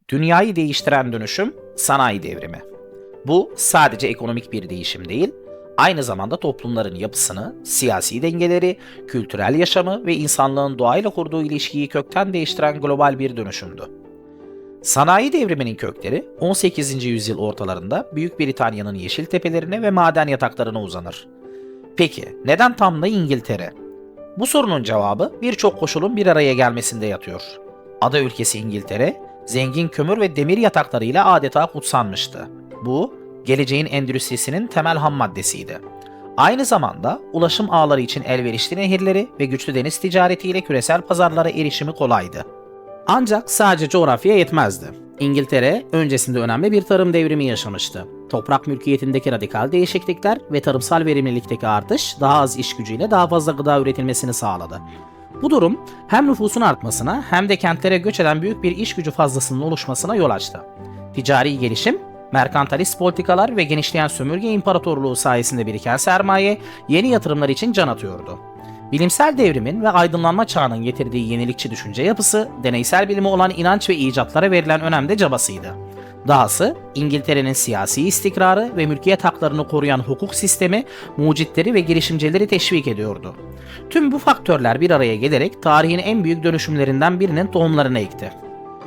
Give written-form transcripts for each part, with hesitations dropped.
Dünyayı değiştiren dönüşüm sanayi devrimi. Bu sadece ekonomik bir değişim değil, aynı zamanda toplumların yapısını, siyasi dengeleri, kültürel yaşamı ve insanlığın doğayla kurduğu ilişkiyi kökten değiştiren global bir dönüşümdü. Sanayi devriminin kökleri 18. yüzyıl ortalarında Büyük Britanya'nın yeşil tepelerine ve maden yataklarına uzanır. Peki neden tam da İngiltere? Bu sorunun cevabı birçok koşulun bir araya gelmesinde yatıyor. Ada ülkesi İngiltere, zengin kömür ve demir yataklarıyla adeta kutsanmıştı. Bu, geleceğin endüstrisinin temel ham maddesiydi. Aynı zamanda ulaşım ağları için elverişli nehirleri ve güçlü deniz ticaretiyle küresel pazarlara erişimi kolaydı. Ancak sadece coğrafya yetmezdi. İngiltere öncesinde önemli bir tarım devrimi yaşamıştı. Toprak mülkiyetindeki radikal değişiklikler ve tarımsal verimlilikteki artış daha az iş gücüyle daha fazla gıda üretilmesini sağladı. Bu durum hem nüfusun artmasına hem de kentlere göç eden büyük bir iş gücü fazlasının oluşmasına yol açtı. Ticari gelişim, merkantilist politikalar ve genişleyen sömürge imparatorluğu sayesinde biriken sermaye yeni yatırımlar için can atıyordu. Bilimsel devrimin ve aydınlanma çağının getirdiği yenilikçi düşünce yapısı, deneysel bilime olan inanç ve icatlara verilen önem de cabasıydı. Dahası İngiltere'nin siyasi istikrarı ve mülkiyet haklarını koruyan hukuk sistemi mucitleri ve girişimcileri teşvik ediyordu. Tüm bu faktörler bir araya gelerek tarihin en büyük dönüşümlerinden birinin tohumlarını ekti.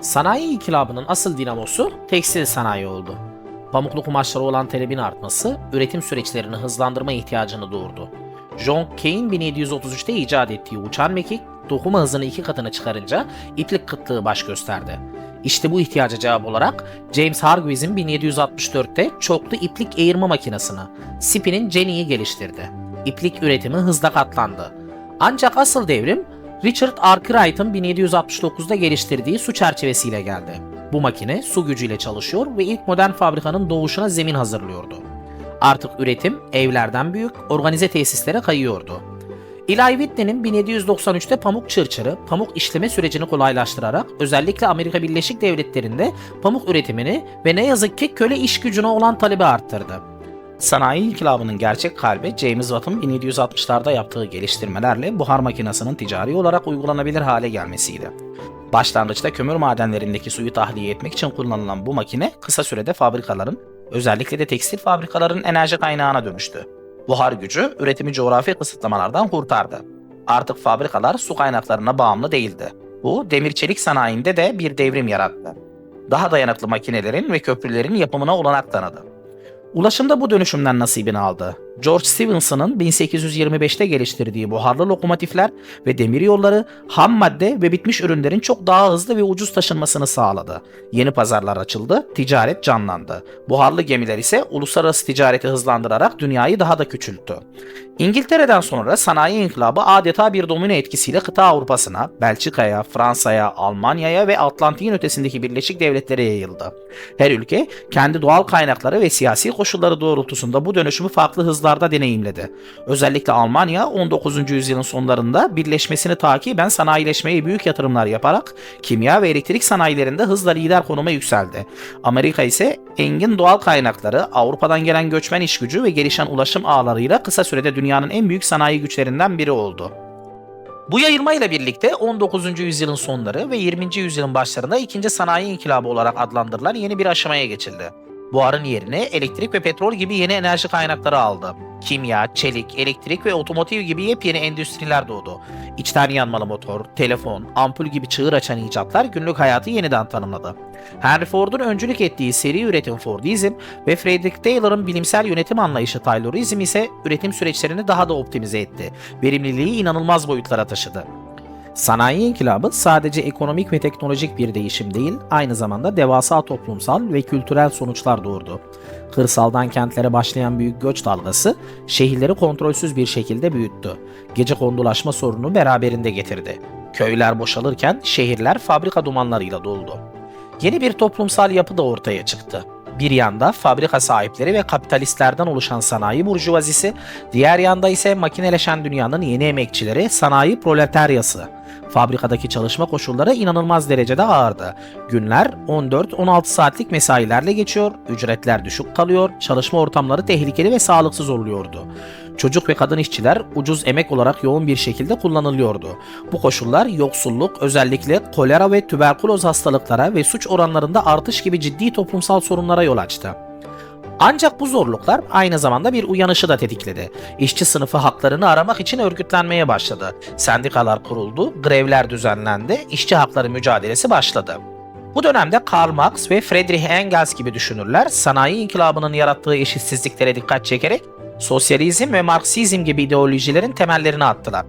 Sanayi inkılabının asıl dinamosu tekstil sanayi oldu. Pamuklu kumaşlara olan talebin artması, üretim süreçlerini hızlandırma ihtiyacını doğurdu. John Kane 1733'te icat ettiği uçan mekik, dokuma hızını 2 katına çıkarınca iplik kıtlığı baş gösterdi. İşte bu ihtiyaca cevap olarak James Hargreaves'in 1764'te çoklu iplik eğirme makinesini, Spin'in Jenny'yi geliştirdi. İplik üretimi hızla katlandı. Ancak asıl devrim Richard Arkwright'ın 1769'da geliştirdiği su çerçevesiyle geldi. Bu makine su gücüyle çalışıyor ve ilk modern fabrikanın doğuşuna zemin hazırlıyordu. Artık üretim evlerden büyük, organize tesislere kayıyordu. Eli Whitney'nin 1793'te pamuk çırçırı, pamuk işleme sürecini kolaylaştırarak özellikle Amerika Birleşik Devletleri'nde pamuk üretimini ve ne yazık ki köle iş gücüne olan talebi arttırdı. Sanayi inkılabının gerçek kalbi James Watt'ın 1760'larda yaptığı geliştirmelerle buhar makinesinin ticari olarak uygulanabilir hale gelmesiydi. Başlangıçta kömür madenlerindeki suyu tahliye etmek için kullanılan bu makine kısa sürede fabrikaların, özellikle de tekstil fabrikaların enerji kaynağına dönüştü. Buhar gücü üretimi coğrafi kısıtlamalardan kurtardı. Artık fabrikalar su kaynaklarına bağımlı değildi. Bu demir çelik sanayinde de bir devrim yarattı. Daha dayanıklı makinelerin ve köprülerin yapımına olanak tanıdı. Ulaşımda bu dönüşümden nasibini aldı. George Stephenson'ın 1825'te geliştirdiği buharlı lokomotifler ve demir yolları ham madde ve bitmiş ürünlerin çok daha hızlı ve ucuz taşınmasını sağladı. Yeni pazarlar açıldı, ticaret canlandı. Buharlı gemiler ise uluslararası ticareti hızlandırarak dünyayı daha da küçülttü. İngiltere'den sonra sanayi inkılabı adeta bir domino etkisiyle kıta Avrupa'sına, Belçika'ya, Fransa'ya, Almanya'ya ve Atlantik'in ötesindeki Birleşik Devletlere yayıldı. Her ülke kendi doğal kaynakları ve siyasi koşulları doğrultusunda bu dönüşümü farklı hızlarda deneyimledi. Özellikle Almanya 19. yüzyılın sonlarında birleşmesini takiben sanayileşmeye büyük yatırımlar yaparak kimya ve elektrik sanayilerinde hızla lider konuma yükseldi. Amerika ise engin doğal kaynakları, Avrupa'dan gelen göçmen iş gücü ve gelişen ulaşım ağlarıyla kısa sürede dünyanın en büyük sanayi güçlerinden biri oldu. Bu yayılmayla birlikte 19. yüzyılın sonları ve 20. yüzyılın başlarında ikinci sanayi inkılabı olarak adlandırılan yeni bir aşamaya geçildi. Buharın yerine elektrik ve petrol gibi yeni enerji kaynakları aldı. Kimya, çelik, elektrik ve otomotiv gibi yepyeni endüstriler doğdu. İçten yanmalı motor, telefon, ampul gibi çığır açan icatlar günlük hayatı yeniden tanımladı. Henry Ford'un öncülük ettiği seri üretim Fordizm ve Frederick Taylor'ın bilimsel yönetim anlayışı Taylorizm ise üretim süreçlerini daha da optimize etti. Verimliliği inanılmaz boyutlara taşıdı. Sanayi inkılabı sadece ekonomik ve teknolojik bir değişim değil, aynı zamanda devasa toplumsal ve kültürel sonuçlar doğurdu. Kırsaldan kentlere başlayan büyük göç dalgası, şehirleri kontrolsüz bir şekilde büyüttü. Gecekondulaşma sorunu beraberinde getirdi. Köyler boşalırken şehirler fabrika dumanlarıyla doldu. Yeni bir toplumsal yapı da ortaya çıktı. Bir yanda fabrika sahipleri ve kapitalistlerden oluşan sanayi burjuvazisi, diğer yanda ise makineleşen dünyanın yeni emekçileri, sanayi proletaryası. Fabrikadaki çalışma koşulları inanılmaz derecede ağırdı. Günler 14-16 saatlik mesailerle geçiyor, ücretler düşük kalıyor, çalışma ortamları tehlikeli ve sağlıksız oluyordu. Çocuk ve kadın işçiler ucuz emek olarak yoğun bir şekilde kullanılıyordu. Bu koşullar yoksulluk, özellikle kolera ve tüberküloz hastalıklara ve suç oranlarında artış gibi ciddi toplumsal sorunlara yol açtı. Ancak bu zorluklar aynı zamanda bir uyanışı da tetikledi. İşçi sınıfı haklarını aramak için örgütlenmeye başladı. Sendikalar kuruldu, grevler düzenlendi, işçi hakları mücadelesi başladı. Bu dönemde Karl Marx ve Friedrich Engels gibi düşünürler sanayi inkılabının yarattığı eşitsizliklere dikkat çekerek sosyalizm ve Marksizm gibi ideolojilerin temellerini attılar.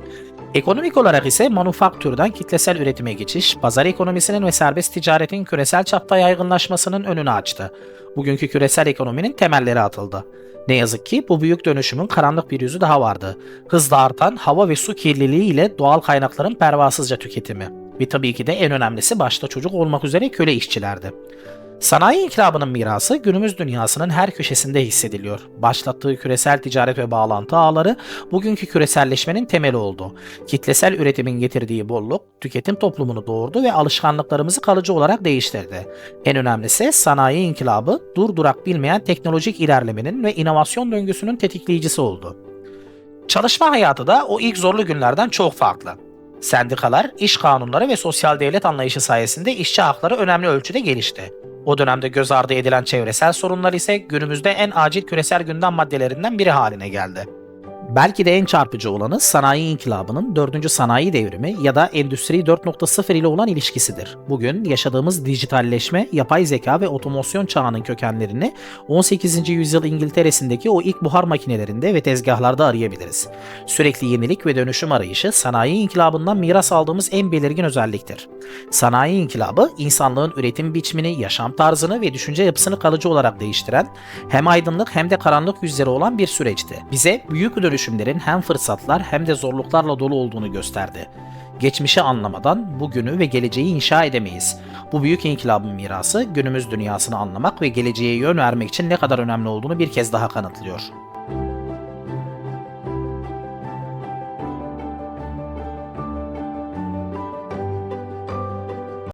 Ekonomik olarak ise manufaktürden kitlesel üretime geçiş, pazar ekonomisinin ve serbest ticaretin küresel çapta yaygınlaşmasının önünü açtı. Bugünkü küresel ekonominin temelleri atıldı. Ne yazık ki bu büyük dönüşümün karanlık bir yüzü daha vardı. Hızla artan hava ve su kirliliği ile doğal kaynakların pervasızca tüketimi. Ve tabii ki de en önemlisi başta çocuk olmak üzere köle işçilerdi. Sanayi inkılabının mirası günümüz dünyasının her köşesinde hissediliyor. Başlattığı küresel ticaret ve bağlantı ağları bugünkü küreselleşmenin temeli oldu. Kitlesel üretimin getirdiği bolluk, tüketim toplumunu doğurdu ve alışkanlıklarımızı kalıcı olarak değiştirdi. En önemlisi sanayi inkılabı durdurak bilmeyen teknolojik ilerlemenin ve inovasyon döngüsünün tetikleyicisi oldu. Çalışma hayatı da o ilk zorlu günlerden çok farklı. Sendikalar, iş kanunları ve sosyal devlet anlayışı sayesinde işçi hakları önemli ölçüde gelişti. O dönemde göz ardı edilen çevresel sorunlar ise günümüzde en acil küresel gündem maddelerinden biri haline geldi. Belki de en çarpıcı olanı sanayi inkılabının 4. sanayi devrimi ya da Endüstri 4.0 ile olan ilişkisidir. Bugün yaşadığımız dijitalleşme, yapay zeka ve otomasyon çağının kökenlerini 18. yüzyıl İngiltere'sindeki o ilk buhar makinelerinde ve tezgahlarda arayabiliriz. Sürekli yenilik ve dönüşüm arayışı sanayi inkılabından miras aldığımız en belirgin özelliktir. Sanayi inkılabı insanlığın üretim biçimini, yaşam tarzını ve düşünce yapısını kalıcı olarak değiştiren, hem aydınlık hem de karanlık yüzleri olan bir süreçti. Bize büyük dönüşümlerin hem fırsatlar hem de zorluklarla dolu olduğunu gösterdi. Geçmişi anlamadan bugünü ve geleceği inşa edemeyiz. Bu büyük inkılabın mirası günümüz dünyasını anlamak ve geleceğe yön vermek için ne kadar önemli olduğunu bir kez daha kanıtlıyor.